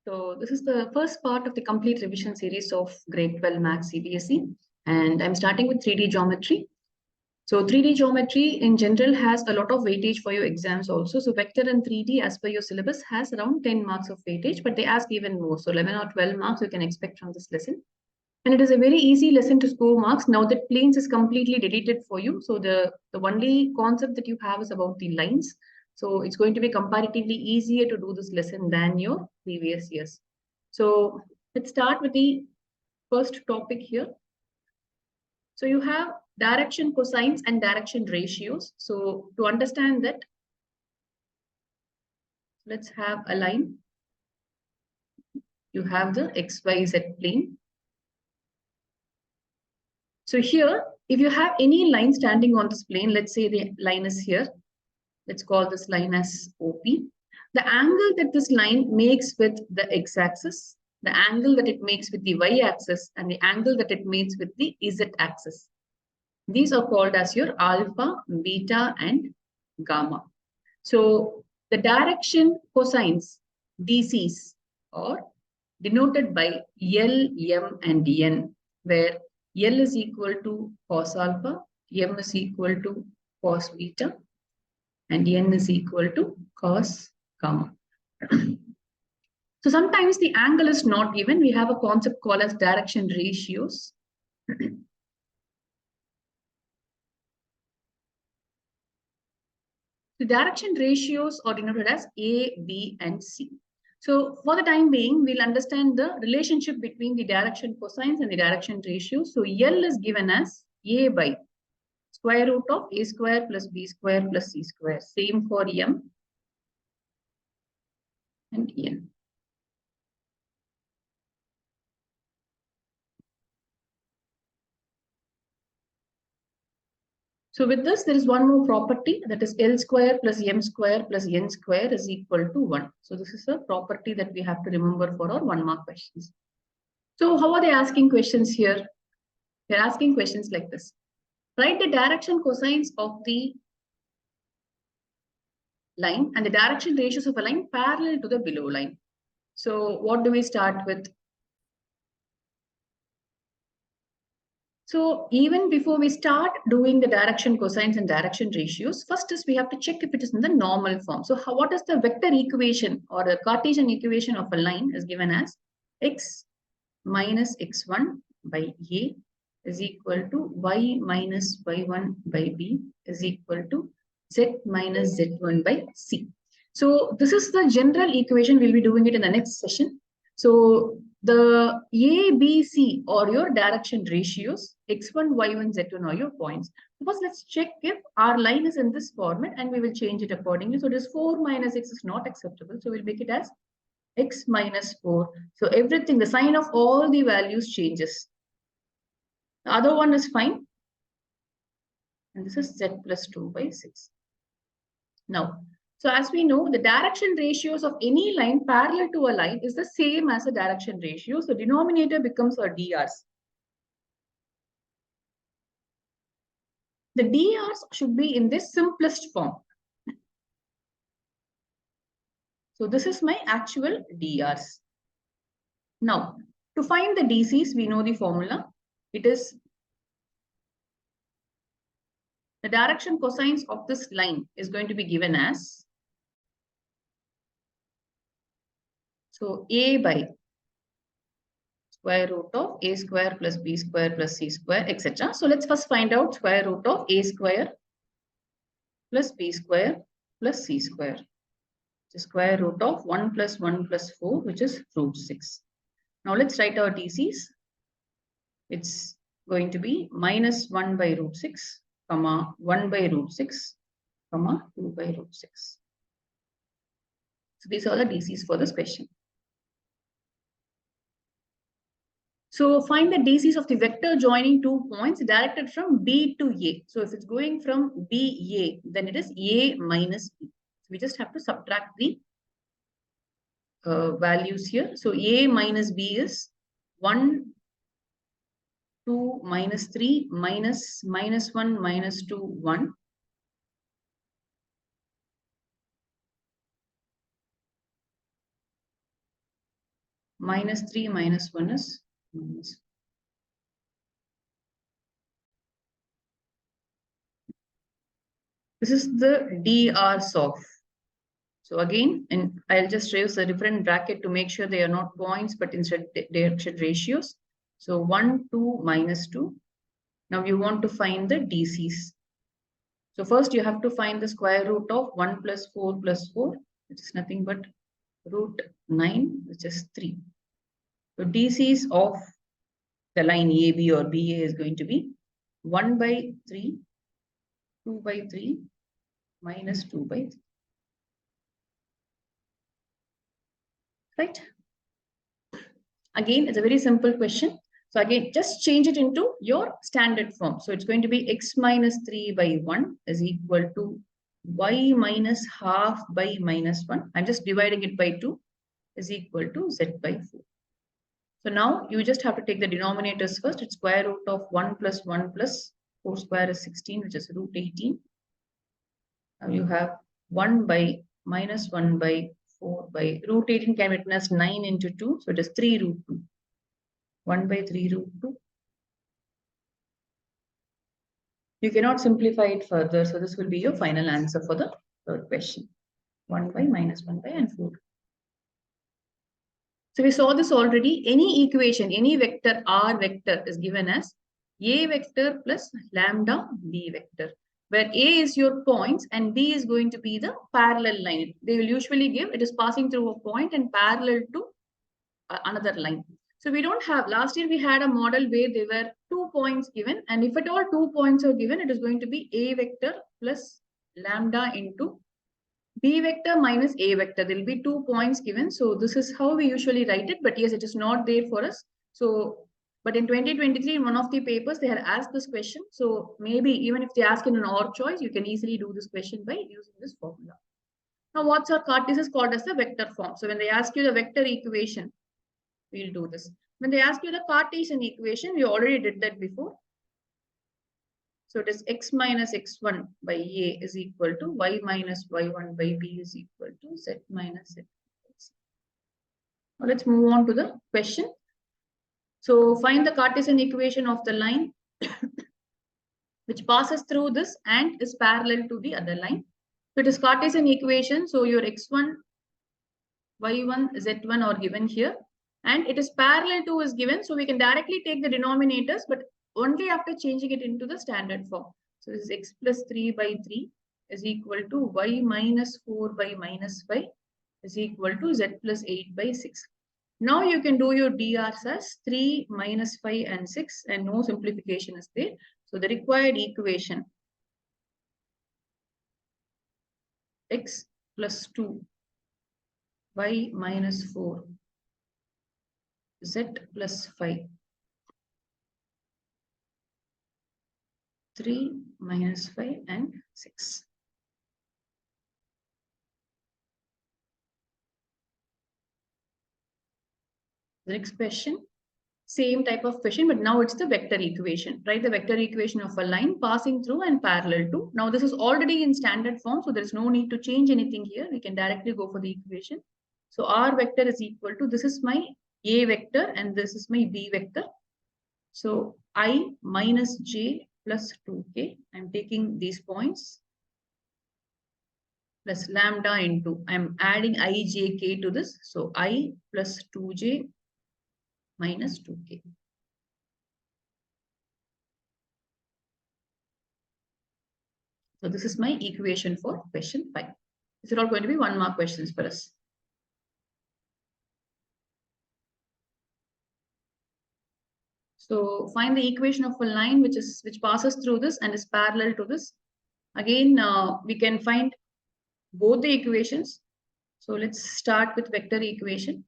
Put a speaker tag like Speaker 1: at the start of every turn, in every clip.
Speaker 1: So this is the first part of the complete revision series of grade 12 maths CBSE, and I'm starting with 3D geometry. So 3D geometry in general has a lot of weightage for your exams also. So vector and 3D as per your syllabus has around 10 marks of weightage, but they ask even more. So 11 or 12 marks you can expect from this lesson. And it is a very easy lesson to score marks now that planes is completely deleted for you. So the only concept that you have is about the lines. So it's going to be comparatively easier to do this lesson than your previous years. So let's start with the first topic here. So you have direction cosines and direction ratios. So to understand that, let's have a line. You have the XYZ plane. So here, if you have any line standing on this plane, let's say the line is here. Let's call this line as OP. The angle that this line makes with the x-axis, the angle that it makes with the y-axis, and the angle that it makes with the z-axis. These are called as your alpha, beta, and gamma. So the direction cosines, DCs, are denoted by L, M, and N, where L is equal to cos alpha, M is equal to cos beta, and N is equal to cos gamma. So sometimes the angle is not given. We have a concept called as direction ratios. The direction ratios are denoted as A, B, and C. So for the time being, we'll understand the relationship between the direction cosines and the direction ratios. So L is given as A by square root of A square plus B square plus C square. Same for M and N. So with this, there is one more property, that is L square plus M square plus N square is equal to 1. So this is a property that we have to remember for our 1-mark questions. So how are they asking questions here? They're asking questions like this. Write the direction cosines of the line and the direction ratios of a line parallel to the below line. So what do we start with? So even before we start doing the direction cosines and direction ratios, first is we have to check if it is in the normal form. So what is the vector equation or the Cartesian equation of a line is given as x minus x1 by A is equal to y minus y1 by B is equal to z minus z1 by C. So this is the general equation. We'll be doing it in the next session. So the A, B, C are your direction ratios, x1, y1, z1 are your points. First, let's check if our line is in this format and we will change it accordingly. So this 4 minus x is not acceptable. So we'll make it as x minus 4. So everything, the sign of all the values changes. The other one is fine. And this is z plus 2 by 6. Now, so as we know, the direction ratios of any line parallel to a line is the same as the direction ratio. So denominator becomes our DRs. The DRs should be in this simplest form. So this is my actual DRs. Now, to find the DCs, we know the formula. It is the direction cosines of this line is going to be given as, so A by square root of A square plus B square plus C square, etc. So let's first find out square root of A square plus B square plus C square. The square root of 1 plus 1 plus 4, which is root 6. Now let's write our DCs. It's going to be minus 1 by root 6, comma 1 by root 6, comma 2 by root 6. So these are the DCs for this question. So find the DCs of the vector joining 2 points directed from B to A. So if it's going from B, A, then it is A minus B. So we just have to subtract the values here. So A minus B is 1, 2, minus 3, minus 1, minus 2, 1. minus 3 minus 1 is minus. This is the dr sof. So again, and I'll just use a different bracket to make sure they are not points, but instead they should ratios. So 1, 2, minus 2. Now you want to find the DCs. So first you have to find the square root of 1 plus 4 plus 4, which is nothing but root 9, which is 3. So DCs of the line AB or BA is going to be 1 by 3, 2 by 3, minus 2 by 3. Right? Again, it's a very simple question. So again, just change it into your standard form. So it's going to be x minus 3 by 1 is equal to y minus half by minus 1. I'm just dividing it by 2 is equal to z by 4. So now you just have to take the denominators first. It's square root of 1 plus 1 plus 4 square is 16, which is root 18. Now you have 1 by minus 1 by 4 by root 18 can be written as 9 into 2. So it is 3 root 2. 1 by 3 root 2. You cannot simplify it further. So this will be your final answer for the third question. 1 by minus 1 by and 4. So we saw this already. Any equation, any vector R vector is given as A vector plus lambda B vector, where A is your points and B is going to be the parallel line. They will usually give it is passing through a point and parallel to another line. So we don't have, last year we had a model where there were 2 points given, and if at all 2 points are given, it is going to be A vector plus lambda into B vector minus A vector. There will be 2 points given. So this is how we usually write it. But yes, it is not there for us. So, but in 2023, in one of the papers, they had asked this question. So maybe even if they ask in an or choice, you can easily do this question by using this formula. Now, what's our this is called as the vector form. So when they ask you the vector equation, we'll do this. When they ask you the Cartesian equation, we already did that before. So it is x minus x1 by A is equal to y minus y1 by B is equal to z minus z. Now let's move on to the question. So find the Cartesian equation of the line which passes through this and is parallel to the other line. So it is Cartesian equation. So your x1, y1, z1 are given here. And it is parallel to is given. So we can directly take the denominators, but only after changing it into the standard form. So this is x plus 3 by 3 is equal to y minus 4 by minus 5 is equal to z plus 8 by 6. Now you can do your DRs as 3 minus 5 and 6 and no simplification is there. So the required equation x plus 2 y minus 4 z plus 5 3 minus 5 and 6. The next question, same type of question, but now it's the vector equation, right? The vector equation of a line passing through and parallel to. Now this is already in standard form, so there is no need to change anything here. We can directly go for the equation. So R vector is equal to, this is my A vector and this is my B vector. So I minus J plus 2k, I'm taking these points, plus lambda into, I'm adding ijk to this. So I plus 2j minus 2k. So this is my equation for question 5. These are all going to be 1 mark questions for us. So find the equation of a line which passes through this and is parallel to this. Again, we can find both the equations. So let's start with vector equation.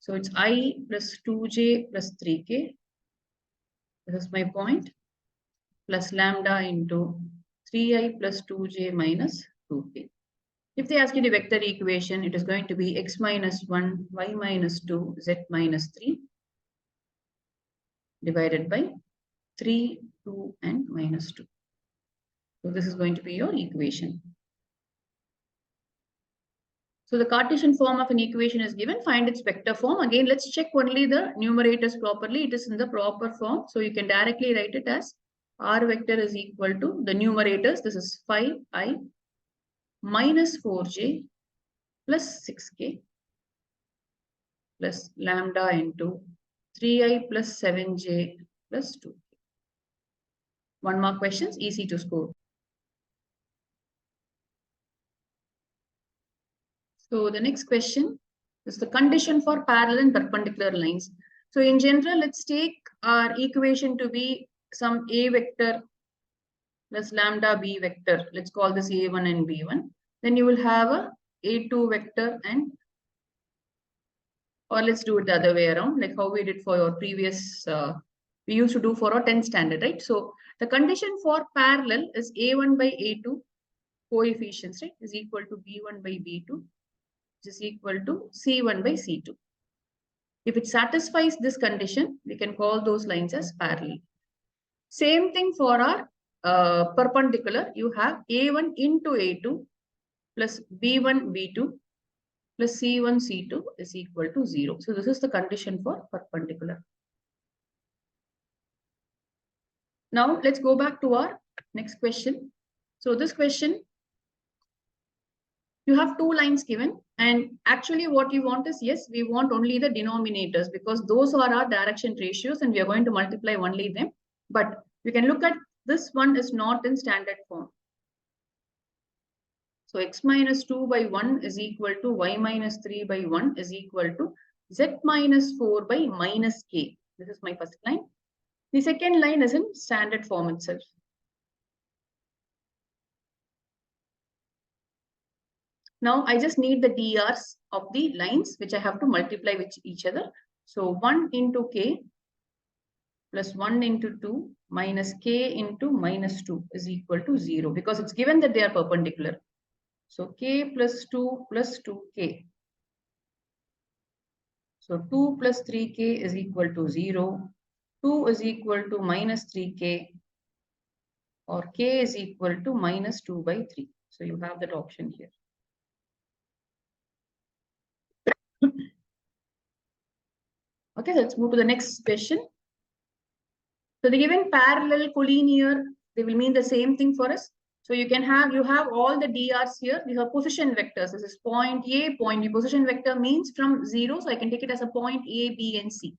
Speaker 1: So it's I plus 2j plus 3k. This is my point. Plus lambda into 3i plus 2j minus 2k. If they ask you the vector equation, it is going to be x minus 1, y minus 2, z minus 3 divided by 3, 2, and minus 2. So this is going to be your equation. So the Cartesian form of an equation is given, find its vector form. Again, let's check only the numerators properly. It is in the proper form. So you can directly write it as R vector is equal to the numerators. This is 5i minus 4j plus 6k plus lambda into 3i plus 7j plus 2. One mark questions, easy to score. So the next question is the condition for parallel and perpendicular lines. So in general, let's take our equation to be some a vector plus lambda b vector. Let's call this a1 and b1. Then you will have a a2 vector and, or let's do it the other way around, like how we did for your previous, we used to do for our 10th standard, right? So the condition for parallel is a1 by a2 coefficients, right, is equal to b1 by b2, which is equal to c1 by c2. If it satisfies this condition, we can call those lines as parallel. Same thing for our perpendicular. You have a1 into a2 plus b1 b2 plus c1 c2 is equal to 0. So this is the condition for perpendicular. Now let's go back to our next question. So this question, you have two lines given, and actually what you want is, yes, we want only the denominators because those are our direction ratios and we are going to multiply only them. But we can look at this one is not in standard form. So x minus 2 by 1 is equal to y minus 3 by 1 is equal to z minus 4 by minus k. This is my first line. The second line is in standard form itself. Now I just need the DRs of the lines which I have to multiply with each other. So 1 into k plus 1 into 2 minus k into minus 2 is equal to 0 because it's given that they are perpendicular. So k plus 2 plus 2k. So 2 plus 3k is equal to 0. 2 is equal to minus 3k, or k is equal to minus 2 by 3. So you have that option here. Okay, let's move to the next question. So the given parallel, collinear, they will mean the same thing for us. So you have all the DRs here. These are position vectors. This is point A, point B. Position vector means from 0. So I can take it as a point A, B, and C.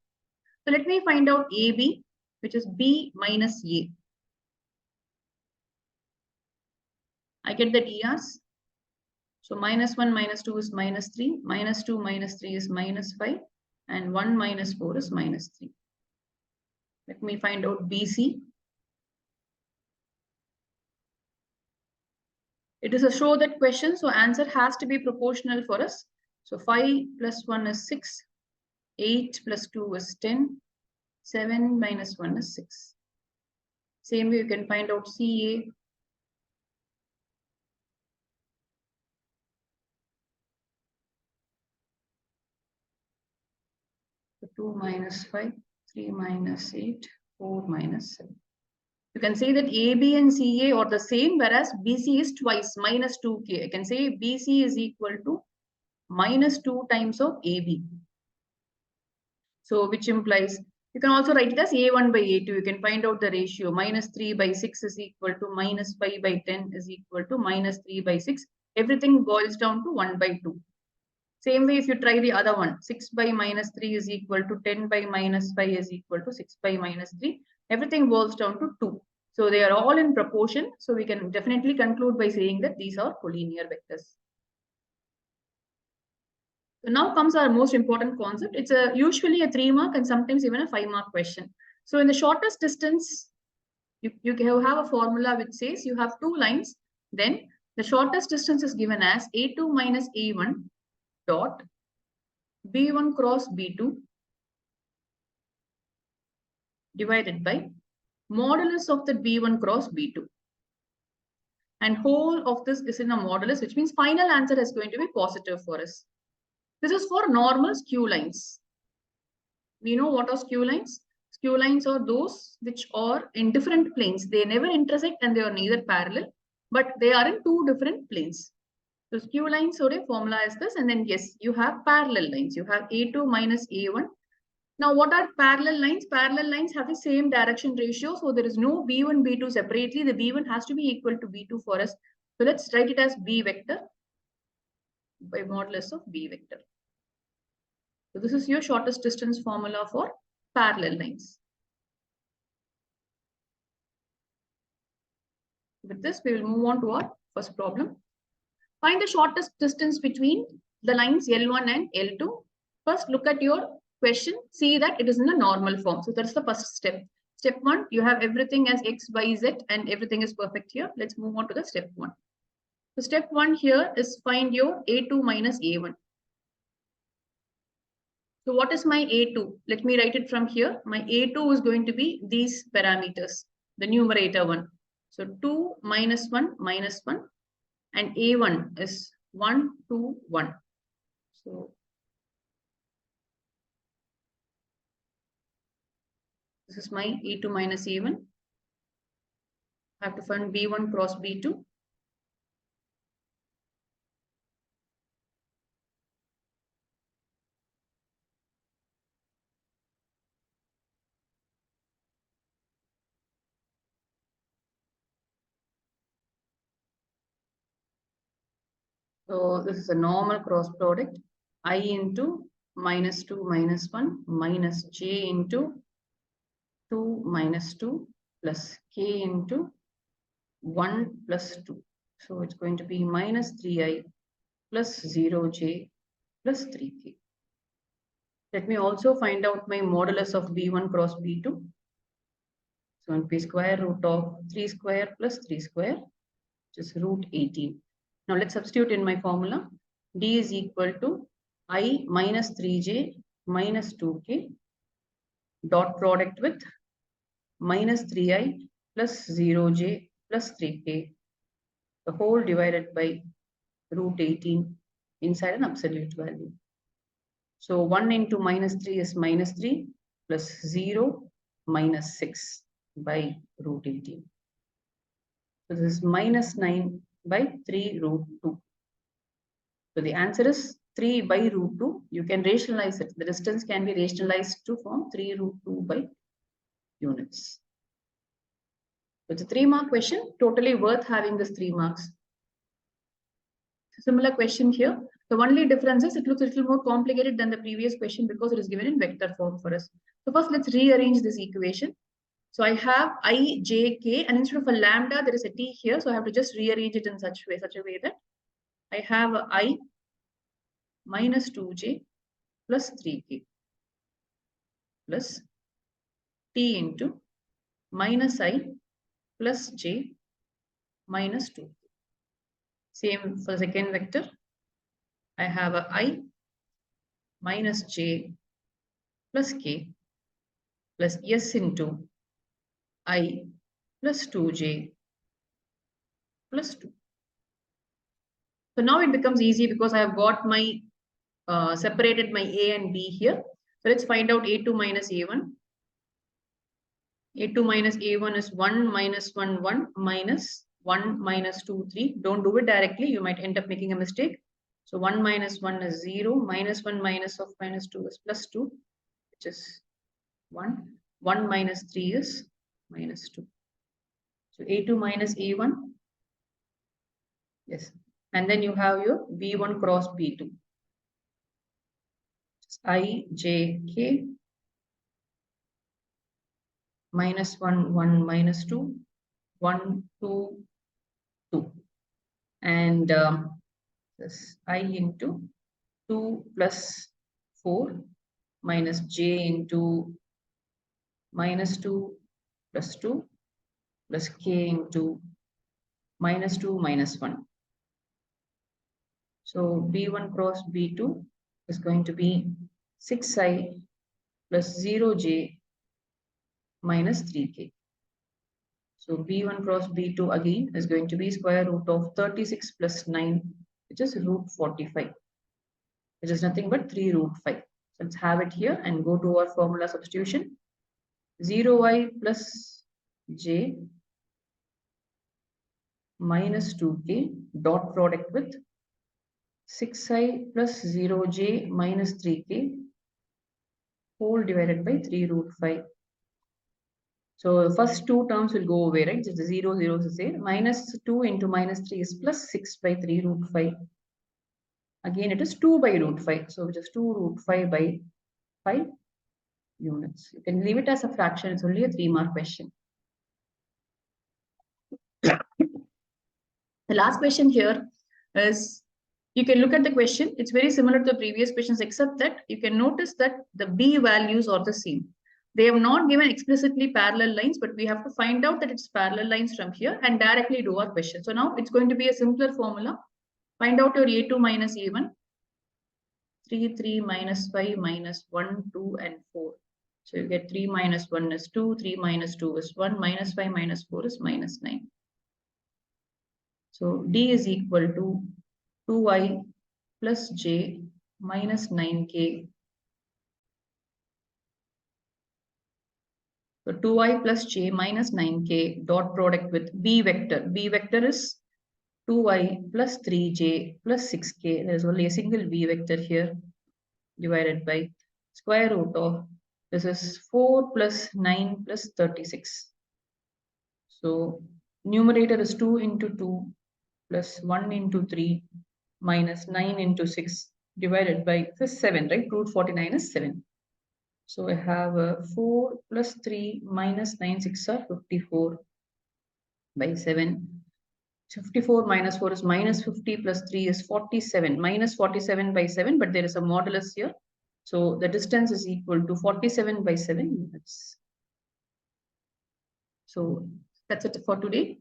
Speaker 1: So let me find out AB, which is B minus A. I get the DRs. So minus 1 minus 2 is minus 3. Minus 2 minus 3 is minus 5. And 1 minus 4 is minus 3. Let me find out BC. It is a show that question, so answer has to be proportional for us. So 5 plus 1 is 6, 8 plus 2 is 10, 7 minus 1 is 6. Same way you can find out CA. So 2 minus 5, 3 minus 8, 4 minus 7. You can say that AB and CA are the same, whereas BC is twice, minus 2K. I can say BC is equal to minus 2 times of AB. So which implies, you can also write it as A1 by A2. You can find out the ratio. Minus 3 by 6 is equal to minus 5 by 10 is equal to minus 3 by 6. Everything boils down to 1 by 2. Same way if you try the other one, 6 by minus 3 is equal to 10 by minus 5 is equal to 6 by minus 3. Everything boils down to 2. So they are all in proportion. So we can definitely conclude by saying that these are collinear vectors. So now comes our most important concept. It's usually a 3-mark and sometimes even a 5-mark question. So in the shortest distance, you have a formula which says you have two lines. Then the shortest distance is given as A2 minus A1 dot B1 cross B2 divided by modulus of the B1 cross B2. And whole of this is in a modulus, which means final answer is going to be positive for us. This is for normal skew lines. We know what are skew lines. Skew lines are those which are in different planes. They never intersect and they are neither parallel, but they are in two different planes. So skew line, so the formula is this, and then yes, you have parallel lines. You have A2 minus A1. Now, what are parallel lines? Parallel lines have the same direction ratio, so there is no B1, B2 separately. The B1 has to be equal to B2 for us. So let's write it as B vector by modulus of B vector. So this is your shortest distance formula for parallel lines. With this, we will move on to our first problem. Find the shortest distance between the lines L1 and L2. First, look at your question. See that it is in the normal form. So that's the first step. Step 1, you have everything as X, Y, Z, and everything is perfect here. Let's move on to the step 1. So step 1 here is find your A2 minus A1. So what is my A2? Let me write it from here. My A2 is going to be these parameters, the numerator one. So 2 minus 1 minus 1. And A1 is 1, 2, 1. So this is my A2 minus A1. I have to find B1 cross B2. So this is a normal cross product. I into minus 2 minus 1 minus j into 2 minus 2 plus k into 1 plus 2. So it's going to be minus 3i plus 0j plus 3k. Let me also find out my modulus of b1 cross b2. So it will be square root of 3 square plus 3 square, which is root 18. Now let's substitute in my formula. D is equal to I minus 3j minus 2k dot product with minus 3i plus 0j plus 3k, the whole divided by root 18 inside an absolute value. So 1 into minus 3 is minus 3 plus 0 minus 6 by root 18. So this is minus 9 by 3 root 2. So the answer is 3 by root 2. You can rationalize it. The distance can be rationalized to form 3 root 2 by units. So it's a 3-mark question, totally worth having this 3 marks. Similar question here. The only difference is it looks a little more complicated than the previous question because it is given in vector form for us. So first let's rearrange this equation. So I have I, j, k, and instead of a lambda, there is a t here. So I have to just rearrange it in such a way that I have a I minus 2j plus 3k plus t into minus I plus j minus 2. Same for the second vector. I have a I minus j plus k plus s into I plus 2j plus 2. So now it becomes easy because I have got my separated my A and B here. So let's find out A2 minus A1. A2 minus A1 is 1 minus 1, 1 minus 1 minus 2, 3. Don't do it directly. You might end up making a mistake. So 1 minus 1 is 0. Minus 1 minus of minus 2 is plus 2, which is 1. 1 minus 3 is minus 2. So A2 minus A1. Yes. And then you have your B1 cross B2. I, j, k. Minus 1, 1, minus 2. 1, 2, 2. And this I into 2 plus 4 minus j into minus 2 plus 2 plus k into minus 2 minus 1. So B1 cross B2 is going to be 6i plus 0j minus 3k. So B1 cross B2 again is going to be square root of 36 plus 9, which is root 45, which is nothing but 3 root 5. So let's have it here and go to our formula substitution. 0i plus j minus 2k dot product with 6i plus 0j minus 3k whole divided by 3 root 5. So first two terms will go away, right? Just the 0, 0 is there. Minus 2 into minus 3 is plus 6 by 3 root 5. Again, it is 2 by root 5. So which is 2 root 5 by 5 units. You can leave it as a fraction. It's only a 3-mark question. The last question here is, you can look at the question. It's very similar to the previous questions, except that you can notice that the B values are the same. They have not given explicitly parallel lines, but we have to find out that it's parallel lines from here and directly do our question. So now it's going to be a simpler formula. Find out your A2 minus A1. 3, 3 minus 5 minus 1, 2, and 4. So you get 3 minus 1 is 2, 3 minus 2 is 1, minus 5 minus 4 is minus 9. So D is equal to 2i plus j minus 9k. So 2i plus j minus 9k dot product with B vector. B vector is 2i plus 3j plus 6k. There is only a single B vector here, divided by square root of, this is 4 plus 9 plus 36. So numerator is 2 into 2 plus 1 into 3 minus 9 into 6 divided by, this is 7, right? Root 49 is 7. So I have 4 plus 3 minus 9, 6 are 54 by 7. 54 minus 4 is minus 50 plus 3 is 47. Minus 47 by 7, but there is a modulus here. So the distance is equal to 47 by 7 units. So that's it for today.